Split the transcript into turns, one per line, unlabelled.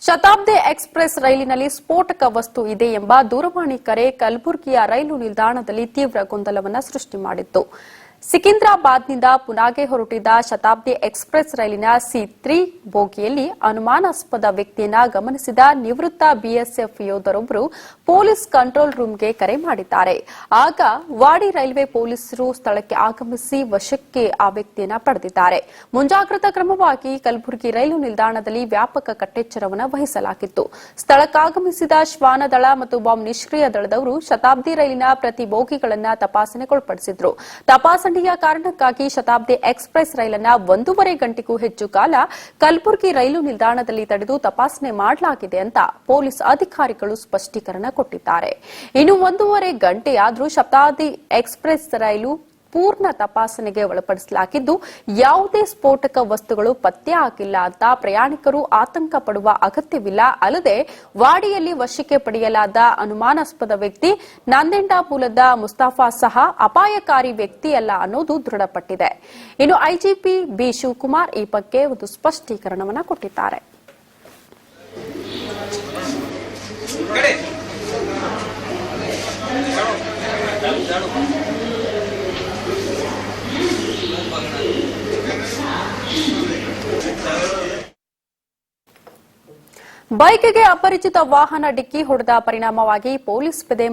Shatabdi express ರೈಲಿನಲ್ಲಿ ಸ್ಫೋಟಕ ವಸ್ತು ಇದೆ ಎಂಬ ದೂರವಾಣಿ ಕರೆ ಕಲಬುರಗಿಯ ರೈಲು ನಿಲ್ದಾಣದಲ್ಲಿ ತೀವ್ರ ಗೊಂದಲವನ್ನು ಸೃಷ್ಟಿ ಮಾಡಿತ್ತು. ಸಿಕಿಂದ್ರಾಬಾದ್ನಿಂದ ಪುನಾಗೆ ಹೊರಟಿದ್ದ ಶತಾಬ್ದಿ ಎಕ್ಸ್‌ಪ್ರೆಸ್ ರೈಲಿನ ಸಿ3 ಬೋಗಿಯಲ್ಲಿ ಅನುಮಾನಾಸ್ಪದ ವ್ಯಕ್ತಿಯನ್ನು ಗಮನಿಸಿದ ನಿವೃತ್ತ ಬಿಎಸ್ಎಫ್ ಯೋಧರೊಬ್ಬರು ಪೊಲೀಸ್ ಕಂಟ್ರೋಲ್ ರೂಂಗೆ ಕರೆ ಮಾಡಿದ್ದಾರೆ. ಆಗ ವಾಡಿ ರೈಲ್ವೆ ಪೊಲೀಸರು ಸ್ಥಳಕ್ಕೆ ಆಗಮಿಸಿ ವಶಕ್ಕೆ ಆ ವ್ಯಕ್ತಿಯನ್ನು ಪಡೆದಿದ್ದಾರೆ. ಮುಂಜಾಗ್ರತಾ ಕ್ರಮವಾಗಿ ಕಲಬುರಗಿ ರೈಲು ನಿಲ್ದಾಣದಲ್ಲಿ ವ್ಯಾಪಕ ಕಟ್ಟೆಚ್ಚರವನ್ನು ವಹಿಸಲಾಗಿತ್ತು. ಸ್ಥಳಕ್ಕಾಗಮಿಸಿದ ಶ್ವಾನದಳ ಮತ್ತು ಬಾಂಬ್ ನಿಷ್ಕ್ರಿಯ ದಳದವರು ಶತಾಬ್ದಿ ರೈಲಿನ ಪ್ರತಿ ಬೋಗಿಗಳನ್ನು ತಪಾಸಣೆಗೊಳಪಡಿಸಿದ್ರು. ತಪಾಸಣೆಯ ಕಾರಣಕ್ಕಾಗಿ ಶತಾಬ್ದಿ ಎಕ್ಸ್‌ಪ್ರೆಸ್ ರೈಲನ್ನು 1.5 ಗಂಟೆಗೂ ಹೆಚ್ಚು ಕಾಲ ಕಲಬುರಗಿ ರೈಲು ನಿಲ್ದಾಣದಲ್ಲಿ ತಡೆದು ತಪಾಸಣೆ ಮಾಡಲಾಗಿದೆ ಅಂತ ಪೊಲೀಸ್ ಅಧಿಕಾರಿಗಳು ಸ್ಪಷ್ಟೀಕರಣ ಕೊಟ್ಟಿದ್ದಾರೆ. ಇನ್ನು 1.5 ಗಂಟೆಯಾದರೂ ಶತಾಬ್ದಿ ಎಕ್ಸ್‌ಪ್ರೆಸ್ ರೈಲು ಪೂರ್ಣ ತಪಾಸಣೆಗೆ ಒಳಪಡಿಸಲಾಗಿದ್ದು ಯಾವುದೇ ಸ್ಫೋಟಕ ವಸ್ತುಗಳು ಪತ್ತೆ ಆಗಿಲ್ಲ ಅಂತ ಪ್ರಯಾಣಿಕರು ಆತಂಕ ಪಡುವ ಅಗತ್ಯವಿಲ್ಲ. ಅಲ್ಲದೆ ವಾಡಿಯಲ್ಲಿ ವಶಕ್ಕೆ ಪಡೆಯಲಾದ ಅನುಮಾನಾಸ್ಪದ ವ್ಯಕ್ತಿ ನಂದೆಂಡ ಮೂಲದ ಮುಸ್ತಫಾ ಸಹ ಅಪಾಯಕಾರಿ ವ್ಯಕ್ತಿಯಲ್ಲ ಅನ್ನೋದು ದೃಢಪಟ್ಟಿದೆ. ಇನ್ನು ಐಜಿಪಿ ಬಿ ಶಿವಕುಮಾರ್ ಈ ಬಗ್ಗೆ ಒಂದು ಸ್ಪಷ್ಟೀಕರಣವನ್ನು ಕೊಟ್ಟಿದ್ದಾರೆ. ಬೈಕ್ಗೆ ಅಪರಿಚಿತ ವಾಹನ ಡಿಕ್ಕಿ ಹೊಡೆದ ಪರಿಣಾಮವಾಗಿ ಪೊಲೀಸ್ ಪೇದೆ